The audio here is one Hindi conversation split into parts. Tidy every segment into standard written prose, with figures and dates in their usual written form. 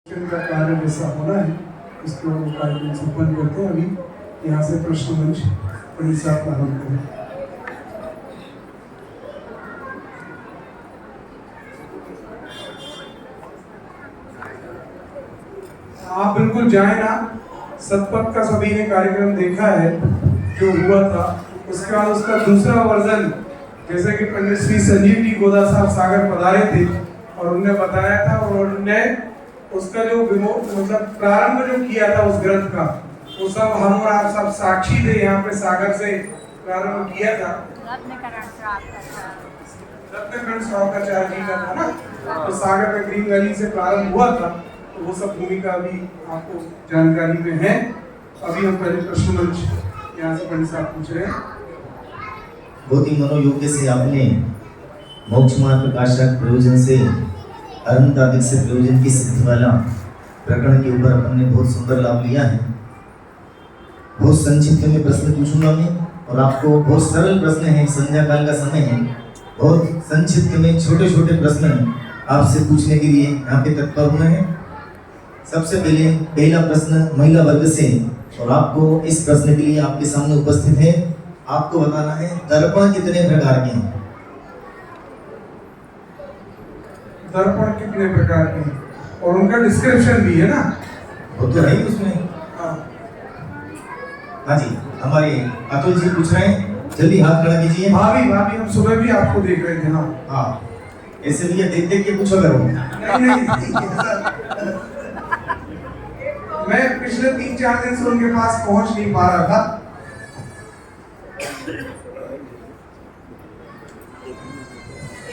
का कार्य जैसा होना है इसको कार्यक्रम संपन्न करते हैं। अभी यहाँ से प्रश्न मंच पंडित साहब प्रारंभ करें। आप बिल्कुल जाए ना, सतपथ का सभी ने कार्यक्रम देखा है जो हुआ था। उसके बाद उसका दूसरा वर्जन, जैसे कि पंडित श्री संजीव जी गोदा साहब सागर पधारे थे और उन्होंने बताया था, और उन्होंने उसका जो मतलब प्रारंभ जो किया था उस ग्रंथ का, वो सब हम और आप सब साक्षी थे। यहाँ पे सागर से प्रारंभ किया था, रत्नकर्ण स्वाकाचार्य जी का था ना, तो सागर में ग्रीन वैली से प्रारंभ हुआ था। तो वो सब भूमिका अभी आपको जानकारी में है। अभी हम पहले प्रश्न मंच यहाँ से पंडित साहब पूछ रहे हैं। बहुत ही मनोयोग्य से आपने मोक्ष मार्ग प्रकाशक प्रयोजन से अनंताधिक से प्रयोजन की सिद्धि वाला प्रकरण के ऊपर अपन ने बहुत सुंदर लाभ लिया है। बहुत संक्षिप्त में प्रश्न पूछूंगा मैं, और आपको बहुत सरल प्रश्न है, संध्या काल का समय है, बहुत संक्षिप्त में छोटे छोटे प्रश्न आपसे पूछने के लिए यहाँ पे तत्पर हुए हैं। सबसे पहले पहला प्रश्न महिला वर्ग से, और आपको इस प्रश्न के लिए आपके सामने उपस्थित है, आपको बताना है दर्पण कितने प्रकार के हैं। दर्पण कितने प्रकार के हैं और उनका डिस्क्रिप्शन भी है ना, वो तो है ही उसमें। हाँ जी, हमारे अतुल जी पूछ रहे हैं, जल्दी हाथ खड़ा कीजिए। भाभी हम सुबह भी आपको देख रहे थे। हाँ, ऐसे भैया देख देख के पूछो करो। नहीं मैं पिछले 3-4 दिन से उनके पास पहुंच नहीं पा रहा था।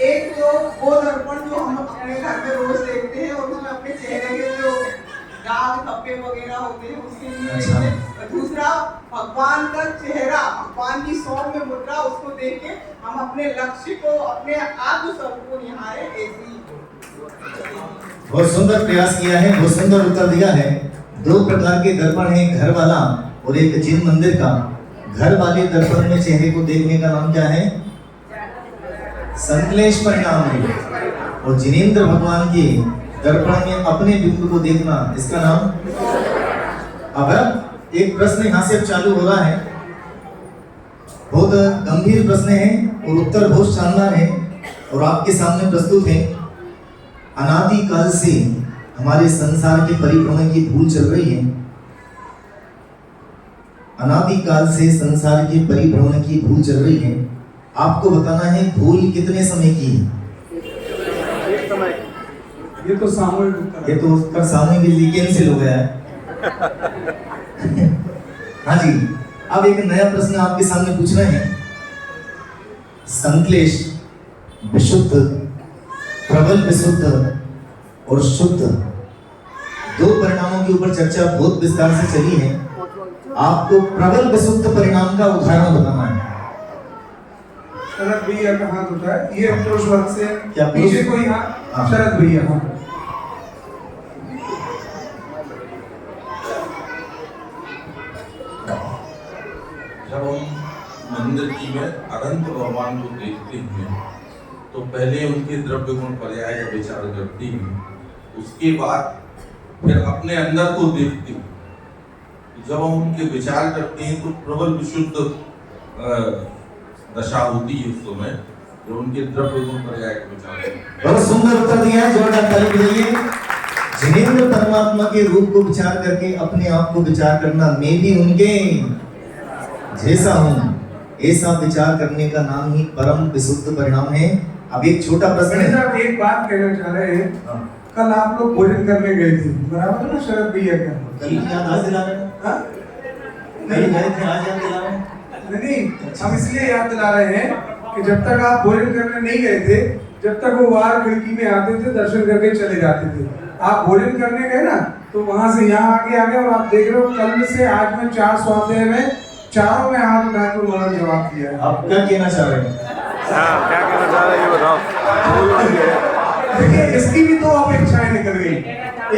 एक जो वो दर्पण जो हम अपने घर में रोज देखते हैं, और उसमें अपने चेहरे के जो दाग धब्बे वगैरह होते हैं उसके लिए। अच्छा। दूसरा भगवान का चेहरा, भगवान की सौम्य मुद्रा, उसको देख के हम अपने लक्ष्य को, अपने आत्म स्वरूप को निहारे। ऐसी बहुत सुंदर प्रयास किया है, बहुत सुंदर उत्तर दिया है। 2 प्रकार के दर्पण हैं, घर वाला और एक जिन मंदिर का। घर वाले दर्पण में चेहरे को देखने का नाम क्या है? संश्लेष परिणाम है। और जिनेंद्र भगवान के दर्पण में अपने बिंब को देखना, इसका नाम। अब एक प्रश्न यहाँ से अब चालू हो रहा है, बहुत गंभीर प्रश्न है और उत्तर बहुत शानदार है, और आपके सामने प्रस्तुत है। अनादि काल से हमारे संसार के परिभ्रमण की भूल चल रही है। अनादि काल से संसार के परिभ्रमण की भूल चल रही है। आपको बताना है भूल कितने समय की है? एक समय। ये तो सामूहिक उत्तर, ये तो उसका सामूहिक कैंसिल हो गया है। हाँ जी, अब एक नया प्रश्न आपके सामने पूछ रहे हैं। संश्लेष, विशुद्ध, प्रबल विशुद्ध और शुद्ध, 2 परिणामों के ऊपर चर्चा बहुत विस्तार से चली है। आपको प्रबल विशुद्ध परिणाम का उदाहरण बताना है। शरद भैया का हाथ उठा है, ये पुरुष वर्ग से क्या पीछे कोई हाथ? हाँ। शरद भैया। हाँ, जब हम मंदिर की में अनंत भगवान को देखते हैं तो पहले उनके द्रव्य गुण पर्याय का विचार करते हैं, उसके बाद फिर अपने अंदर को देखते हैं। जब हम उनके विचार करते हैं तो प्रबल विशुद्ध दशा होती है उस समय, जो उनके द्रव्य गुण पर्याय का विचार करते हैं। बहुत सुंदर उत्तर दिया है, जोरदार ताली बजाइए। जिनेंद्र परमात्मा के रूप को विचार करके अपने आप को विचार करना, मैं भी उनके जैसा हूँ, ऐसा विचार करने का नाम ही परम विशुद्ध परिणाम है। अब एक छोटा प्रश्न है। एक बात कहना चाह रहे हैं, कल आप लोग भोजन करने गए थे, बराबर है ना शरद भैया का? कल याद आज दिला रहे हैं? हाँ? नहीं गए थे, आज याद दिला रहे हैं? नहीं, हम इसलिए याद दिला रहे हैं कि जब तक आप भोजन करने नहीं गए थे, जब तक वो बाहर खिड़की में आते थे, दर्शन करके चले जाते थे। आप भोजन करने गए ना, तो वहां से यहाँ आगे आ गए, और आप देख रहे हो कल से आज में 4 स्वाध्याय में चारों में हाथ उठा के उन्होंने जवाब दिया है। आप क्या कहना चाह रहे हैं? क्या कहना चाह रहे हैं ये बताओ। देखिए, इसकी भी 2 अपेक्षाएं निकल गई।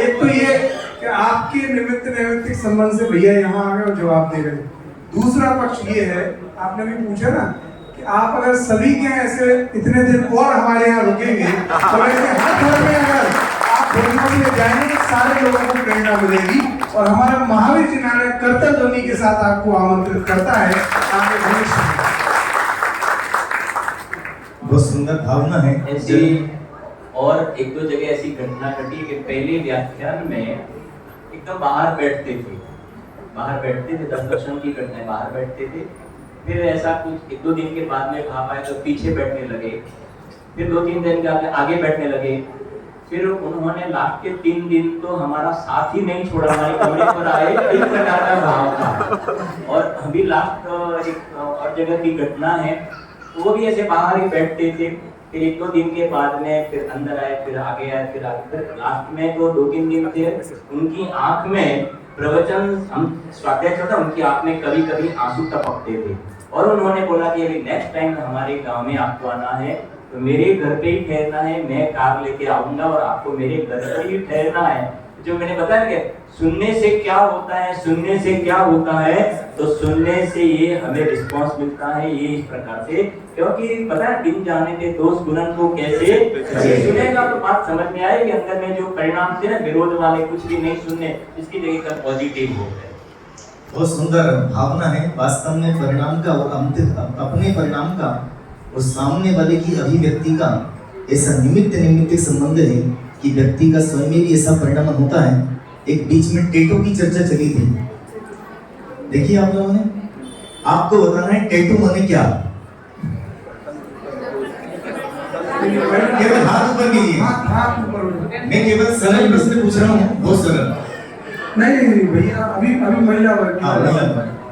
एक तो ये कि आपके निमित्त नैमित्तिक संबंध से भैया यहाँ आ गए और जवाब दे रहे हैं। दूसरा पक्ष ये है, आपने भी पूछा ना कि आप अगर सभी के ऐसे इतने दिन और हमारे यहाँ रुकेंगे, तो ऐसे हर घर में अगर आप प्रेरणा में जाएंगे सारे लोगों को प्रेरणा मिलेगी और हमारा महावीर जिनालय कर्तव्य ध्वनि के साथ आपको आमंत्रित करता है आगे भविष्य में। बहुत सुंदर भावना है। ऐसी और एक दो जगह ऐसी घटना घटी कि पहले व्याख्यान में एकदम बाहर बैठते थे 10 की घटना बाहर बैठते थे। फिर ऐसा कुछ 1-2 दिन के बाद में भाप आए तो पीछे बैठने लगे, फिर 2-3 दिन के आगे बैठने लगे। फिर उन्होंने लास्ट के 3 दिन तो हमारा साथ ही नहीं छोड़ा, हमारे कमरे पर आए। इस प्रकार का भाव था। और अभी लास्ट एक और जगह की घटना है, वो भी ऐसे बाहर ही बैठते थे। फिर 1-2 दिन के बाद में फिर अंदर आए, फिर आगे आए, फिर लास्ट में तो 2-3 दिन थे। उनकी आंख में प्रवचन हम स्वाध्याय चलता, उनकी आंख में कभी कभी आंसू टपकते थे। और उन्होंने बोला कि अभी नेक्स्ट टाइम हमारे गांव में आपको आना है तो मेरे घर पे ही ठहरना है, मैं कार लेके आऊंगा और आपको मेरे घर पे ही ठहरना है। जो मैंने बताया कि सुनने से क्या होता है, सुनने से क्या होता है, तो सुनने से ये हमें रिस्पांस मिलता है। ये इस प्रकार से, क्योंकि पता है बिन जाने के दोष गुणन को कैसे सुनेगा तो बात समझ में आएगी। अंदर में जो परिणाम थे ना विरोध वाले, कुछ भी नहीं सुनने, इसकी जगह का पॉजिटिव हो गए। बहुत सुंदर भावना है। वास्तव में परिणाम का और अपने परिणाम का और सामने वाले की अभिव्यक्ति का ऐसा निमित्त संबंध है कि व्यक्ति का स्वयं में भी ऐसा परिणाम होता है। एक बीच में टेटू की चर्चा चली थी, देखिए आप लोगों ने। आपको बताना है टेटू माने क्या। केवल हाथ ऊपर कीजिए, हाथ ऊपर। मैं केवल सरल प्रश्न पूछ रहा हूँ, बहुत सरल। नहीं भैया, अभी महिला वर्ग की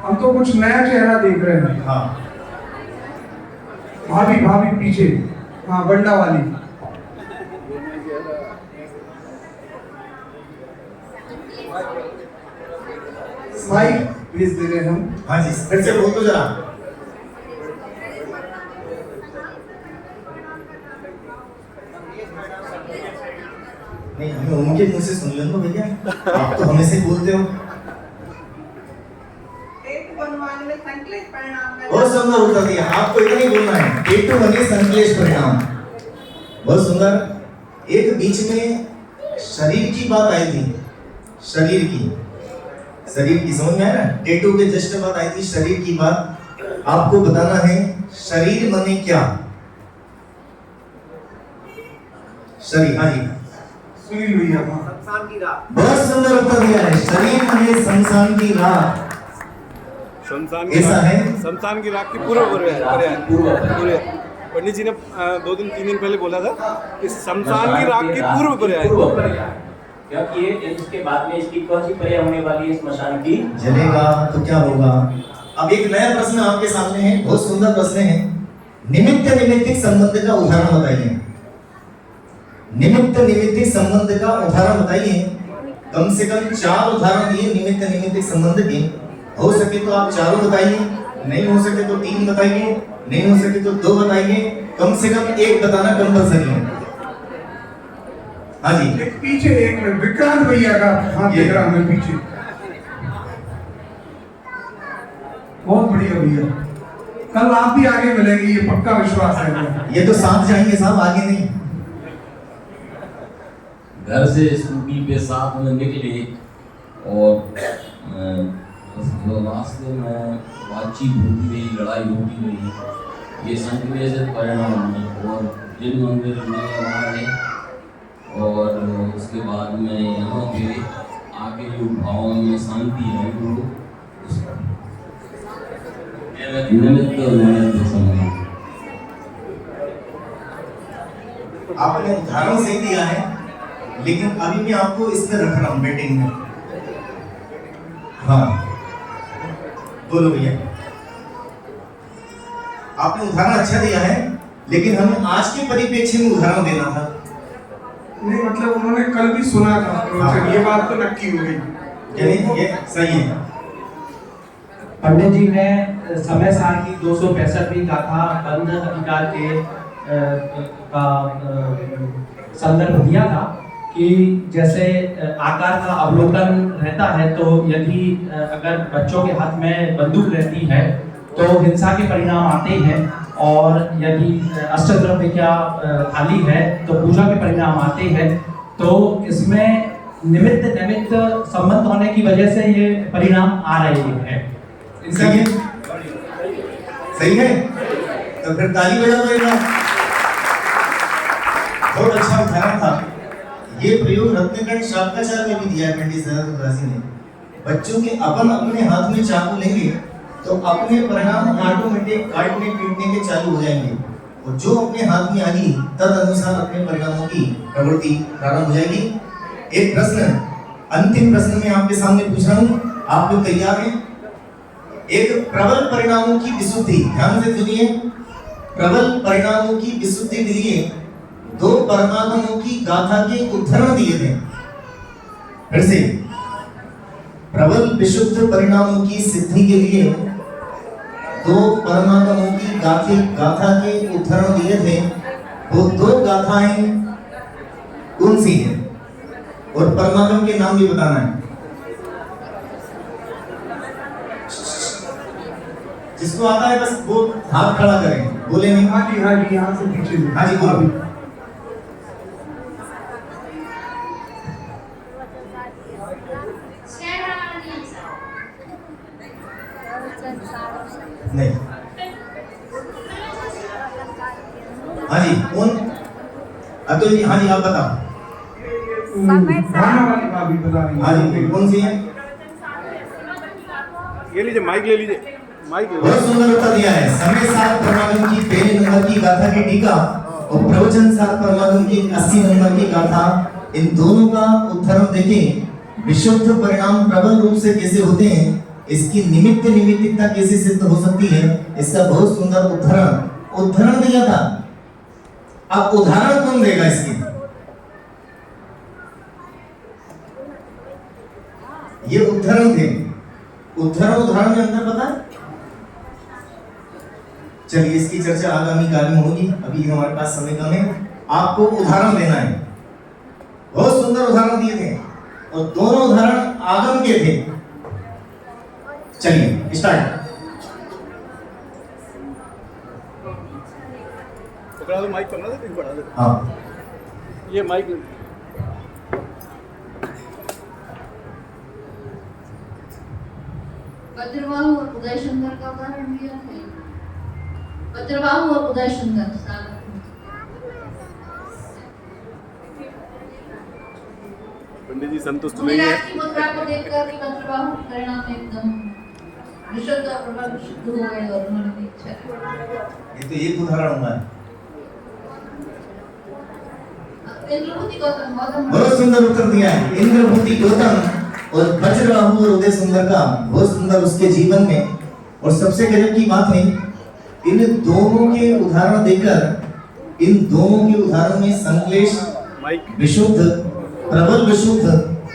हम तो कुछ नया चेहरा देख रहे हैं। हाँ भाभी पीछे, हाँ बंडा वाली। भाई भेज दे रहे हम। हाँ जी, फिर से बोल तो जरा। नहीं, हमें उनके मुंह से सुन लेना भैया, आप तो हमें से बोलते हो। बहुत सुंदर उत्तर दिया, आपको इतना ही बोलना है। टेटू बने संश्लेष परिणाम। बहुत सुंदर। एक बीच में शरीर की बात आई थी, शरीर की समझ में आया ना। टेटू के जस्ट बात आई थी, शरीर की बात। आपको बताना है शरीर माने क्या। शरीर, हाँ जी सुनील भैया। बहुत सुंदर उत्तर दिया है। शरीर माने शमशान की राख। शमशान ऐसा है। शमशान की राख की पूर्व पंडित जी ने 2-3 दिन पहले बोला था कि शमशान की राख की पूर्व पर्याय, क्योंकि ये इसके बाद में इसकी कौन सी पर्याय होने वाली है स्मशान की। जलेगा तो क्या होगा। अब एक नया प्रश्न आपके सामने है, बहुत सुंदर प्रश्न है। निमित्त संबंध का उदाहरण बताइए। निमित्त संबंध का उदाहरण बताइए। कम से कम 4 उदाहरण दिए निमित्त संबंध के। हो सके तो आप 4 बताइए, नहीं हो सके तो 3 बताइए, नहीं हो सके तो 2 बताइए। कम से कम 1 बताना कंपल्सरी है। हाँ जी, एक पीछे एक विक्रांत भैया का हाथ दिख रहा हमें पीछे। बहुत बढ़िया भैया, कल आप भी आगे मिलेंगे, ये पक्का विश्वास है। ये तो साथ जाएंगे साहब, आगे नहीं। घर से स्कूटी पे साथ में निकले और रास्ते में बातचीत होती रही, लड़ाई होती रही। ये संक्लेशित परिणाम है। और जिन मंदिर में आए और उसके बाद में यहाँ पे आके जो भाव में शांति है वो निमित्त संबंध। आपने उदाहरण सही दिया है, लेकिन अभी मैं आपको इसमें रख रहा हूँ मीटिंग में। हाँ बोलो भैया, आपने उदाहरण अच्छा दिया है, लेकिन हमें आज के परिप्रेक्ष्य में उदाहरण देना था। नहीं मतलब उन्होंने कल भी सुना था, हाँ। ये बात तो नक्की हो गई। यानी ये सही है। पंडित जी ने समय सारणी 265 का था, बंध अधिकार के का संदर्भ दिया था कि जैसे आकार का अवलोकन रहता है, तो यदि अगर बच्चों के हाथ में बंदूक रहती है तो हिंसा के परिणाम आते हैं, और यदि अष्टद्रव्य क्या थाली है तो पूजा के परिणाम आते हैं। तो इसमें निमित्त निमित्त संबंध होने की वजह से ये परिणाम आ रहे हैं। सही है, सही है, तो फिर ताली बजा दो एक बार। बहुत अच्छा उदाहरण था। ये प्रयोग रत्नगढ़ शाब्दाचार में भी दिया है पंडित सदानंद उदासी ने। बच्चों के अपन अपने हाथ में चाकू लेंगे तो अपने परिणाम ऑटोमेटिक काटने पीटने के चालू हो जाएंगे, और जो अपने हाथ में आएगी तद अनुसार अपने परिणामों की प्रवृत्ति प्रारंभ हो जाएगी। एक प्रश्न, अंतिम प्रश्न में आपके सामने पूछ रहा हूं, आप लोग तैयार हैं? एक प्रबल परिणामों की विशुद्धि, ध्यान से सुनिए, प्रबल परिणामों की विशुद्धि के लिए दो परमागमों की गाथा के उदाहरण दिए थे। फिर से, प्रबल विशुद्ध परिणामों की सिद्धि के लिए दो परमागमों की गाथा के उदाहरण दिए थे। वो दो गाथाएं कौन सी हैं और परमागम के नाम भी बताना है। जिसको आता है बस वो हाथ खड़ा करें, बोले नहीं। हाँ जी, यहाँ से पीछे। हाँ जी, बोलो। नहीं। हाँ जी, कौन? अतुल जी, हाँ जी, आप बताओ। गाना वाली भाभी बता रही हैं। हाँ जी, कौन सी है? ये लीजिए, माइक ले लीजिए, माइक ले बहुत सुंदर उत्तर दिया है। समय सार परमागम की पहले नंबर की गाथा की टीका और प्रवचन सार परमागम की 80 नंबर की गाथा, इन दोनों का उदाहरण देखें। विशुद्ध परिणाम प्रबल रूप से कैसे होते हैं, इसकी निमित्त निमित्तता कैसे सिद्ध हो सकती है, इसका बहुत सुंदर उदाहरण दिया था। अब उदाहरण कौन देगा इसके? ये उदाहरण थे। उदाहरण में अंतर पता है? चलिए, इसकी चर्चा आगामी काल में होगी, अभी हमारे पास समय कम है। आपको उदाहरण देना है। बहुत सुंदर उदाहरण दिए थे और दोनों उदाहरण आगम के थे। चलिए स्टार्ट। पकड़ा दो, माइक पकड़ा दो, बढ़ा दो। हाँ, ये माइक वज्रबाहु और उदय शंकर का उदाहरण दिया है। वज्रबाहु और उदय शंकर सागर। पंडित जी संतुष्ट नहीं है। की मुद्रा को देखकर वज्रबाहु परिणाम एकदम विशुद्ध और प्रबल शुद्ध हो गए और उन्होंने भी इच्छा की। ये तो एक उदाहरण हुआ है। इंद्रभूति गौतम बहुत सुंदर उत्तर दिया है। इंद्रभूति गौतम और वज्रबाहु और उदय सुंदर का बहुत सुंदर उसके जीवन में। और सबसे गजब की बात है, इन दोनों के उदाहरण देकर, इन दोनों के उदाहरण में संश्लेष, विशुद्ध, प्रबल विशुद्ध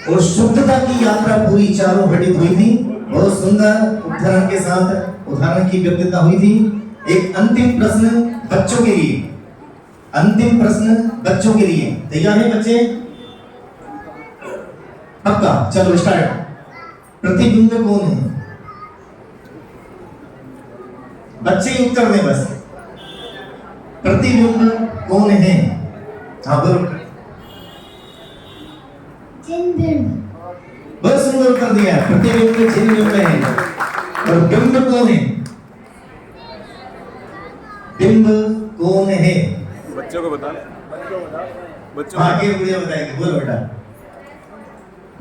और शुद्धता की यात्रा पूरी चारों घटित हुई थी। बहुत सुंदर उदाहरण के साथ उदाहरण की व्यक्तता हुई थी। एक अंतिम प्रश्न बच्चों के लिए, अंतिम प्रश्न बच्चों के लिए। तैयार है बच्चे? पक्का? चलो स्टार्ट। प्रतिबिंब कौन है? बच्चे ही उत्तर दें बस। प्रतिबिंब कौन है? हाँ बोलो। बहुत सुंदर उत्तर दिया। प्रतिबिंब जिन में है। और बिंब कौन है? बिंब कौन है? बच्चों को बता, बच्चों हाँ, ये मुझे बताएंगे। बोलो बेटा।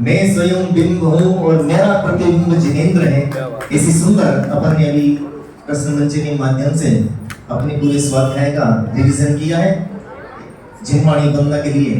मैं स्वयं बिंब हूँ और मेरा प्रतिबिंब जिनेंद्र है। इसी सुंदर अपन ने अभी प्रश्न मंच के माध्यम से अपने पूरे स्वाध्याय का रिवीजन किया है जिनवाणी बनना के लिए।